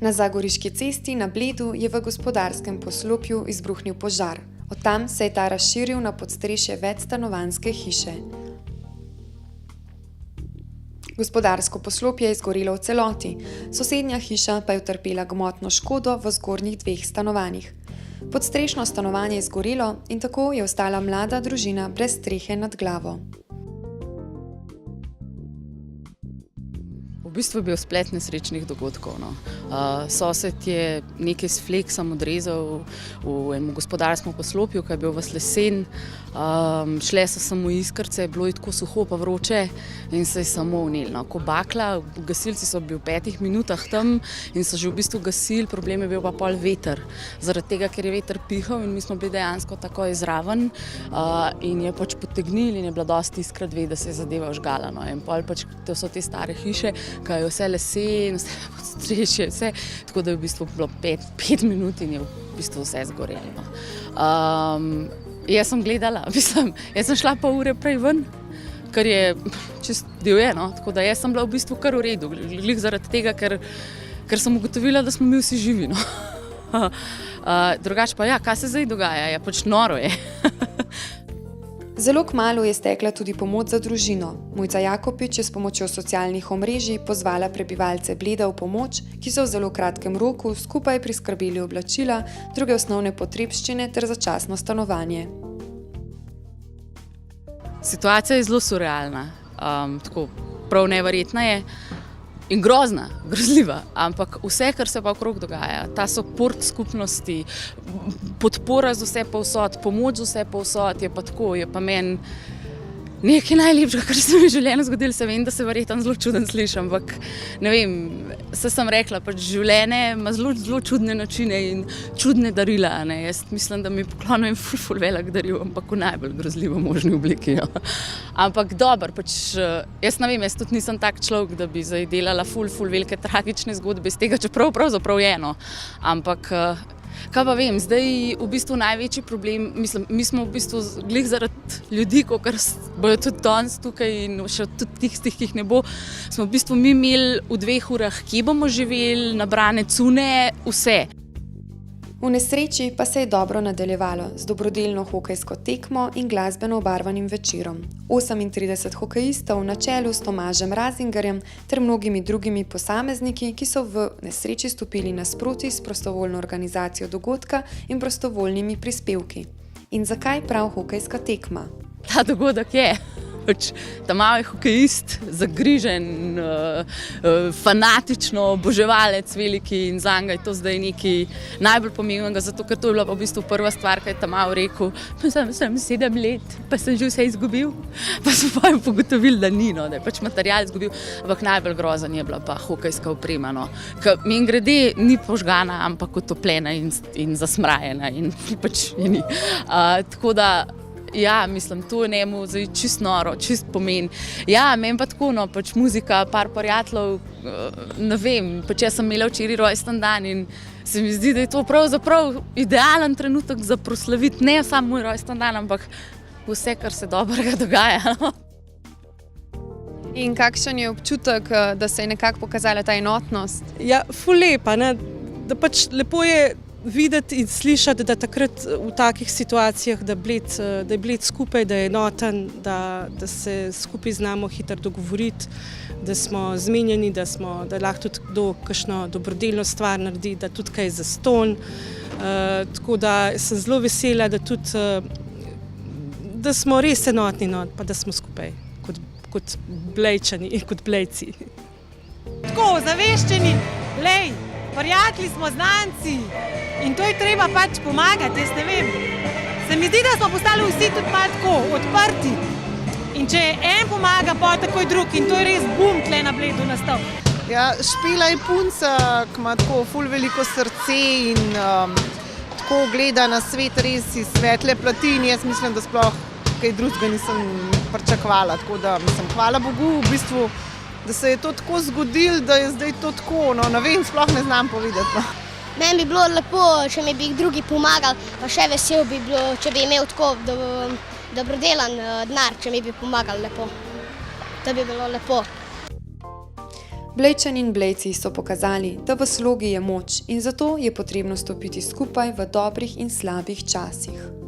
Na Zagoriški cesti na Bledu je v gospodarskem poslopju izbruhnil požar. Od tam se je ta razširil na podstrešje večstanovanjske hiše. Gospodarsko poslopje je izgorelo v celoti, sosednja hiša pa je utrpela gmotno škodo v zgornjih 2 stanovanjih. Podstrešno stanovanje je izgorelo in tako je ostala mlada družina brez strehe nad glavo. V bistvu je bil splet nesrečnih dogodkov. Sosed je nekaj s fleksom odrezal v enem gospodarskem poslopju, ki je bil v lesen. Šle so samo iskrce, bilo je tako suho pa vroče in se je samo vnelo. Ko bakla, gasilci so bili v 5 minutah tam in so že v bistvu gasili, problem je bil pa pol veter. Zaradi tega, ker je veter pihal in mi smo bili dejansko takoj zraven in je pač potegnil in je bila dosti iskra dve, da se je zadeva ožgala. In pol pač to so te stare hiše, ki je vse lesen, vse podstrešje, vse, tako da je v bistvu bilo 5 minut in je v bistvu vse zgorelo. Jaz sem gledala, jaz sem šla pol ure prej ven, kar je čist divje, tako da jaz sem bila v bistvu kar v redu, glih zaradi tega, ker sem ugotovila, da smo mi vsi živi. Drugače pa ja, kaj se zdaj dogaja, pač noro je. Zelo kmalu je stekla tudi pomoč za družino. Mojca Jakopič je s pomočjo socialnih omrežij pozvala prebivalce Bleda v pomoč, ki so v zelo kratkem roku skupaj priskrbeli oblačila, druge osnovne potrebščine ter začasno stanovanje. Situacija je zelo surrealna, tako prav neverjetna je in grozna, grozljiva, ampak vse, kar se pa okrog dogaja, ta support skupnosti, podpora z vse povsod, pomoč z vse povsod, je pa tako, je pa meni nekaj najlepšega, kar se mi v življenju zgodilo. Se vem, da se verjetno zelo čuden slišim, ampak ne vem, sem rekla, pač življenje ima zelo čudne načine in čudne darila. Jaz mislim, da mi poklonujem ful velik daril, ampak v najbolj grozljivo možni obliki. Ampak dobro, pač jaz ne vem, jaz tudi nisem tak človek, da bi zdaj delala ful velike tragične zgodbe iz tega, čeprav pravzaprav je eno. Ampak kaj pa vem, zdaj v bistvu največji problem, mi smo v bistvu glih zaradi ljudi, kakor bojo tudi danes tukaj in še tudi tistih, ki jih ne bo, smo v bistvu mi imeli v 2 urah, kje bomo živeli, nabrane cune, vse. V nesreči pa se je dobro nadaljevalo z dobrodelno hokejsko tekmo in glasbeno obarvanim večerom. 38 hokejistov na čelu s Tomažem Razingarjem ter mnogimi drugimi posamezniki, ki so v nesreči stopili nasproti s prostovoljno organizacijo dogodka in prostovoljnimi prispevki. In zakaj prav hokejska tekma? Ta dogodek je ta mali hokejist, zagrižen, fanatično oboževalec veliki in zanga je to zdaj nekaj najbolj pomembnega, zato ker to je bila v bistvu prva stvar, kaj je ta mal rekel, sem 7 let, pa sem že vse izgubil, pa smo pa ugotovili, da ni, da je pač material izgubil, ampak najbolj grozen je bila pa hokejska oprema, ki mimogrede ni požgana, ampak utopljena in zasmrajena in pač je ni. Tako da ja, mislim, to je njemu zdaj čist noro, čist pomen. Ja, meni pa tako, pač muzika, par prijateljev, ne vem, pač jaz sem imela včeraj rojsten dan in se mi zdi, da je to pravzaprav idealen trenutek za proslaviti, ne samo moj rojsten dan, ampak vse, kar se dobrega dogaja. In kakšen je občutek, da se je nekako pokazala ta enotnost? Ja, ful lepa, da pač lepo je videti in slišati, da takrat v takih situacijah, da je Bled skupaj, da je enoten, da se skupaj znamo hitro dogovoriti, da smo zmenjeni, da lahko tudi kdo kakšno dobrodelno stvar naredi, da tudi kaj zastonj. Tako da sem zelo vesela, da smo res enotni, pa da smo skupaj kot Blejčani in kot Blejci. Tako, zaveščeni, Blej, prijatelji smo, znanci in to je treba pač pomagati, jaz ne vem. Se mi zdi, da smo postali vsi tudi malo tako, odprti. In če en pomaga, pa takoj drug in to je res bum tle na Bledu nastal. Ja, Špela je punca, ki ima tako ful veliko srce in tako gleda na svet res iz svetle plati in jaz mislim, da sploh kaj drugega nisem pričakovala. Tako da mislim, hvala Bogu v bistvu, da se je to tako zgodilo, da je zdaj to tako, ne vem, sploh ne znam povedati. Meni bi bilo lepo, če mi bi drugi pomagali, pa še vesel bi bilo, če bi imel tako dobrodelan denar, če mi bi pomagali lepo. To bi bilo lepo. Blejčani in Blejci so pokazali, da v slogi je moč in zato je potrebno stopiti skupaj v dobrih in slabih časih.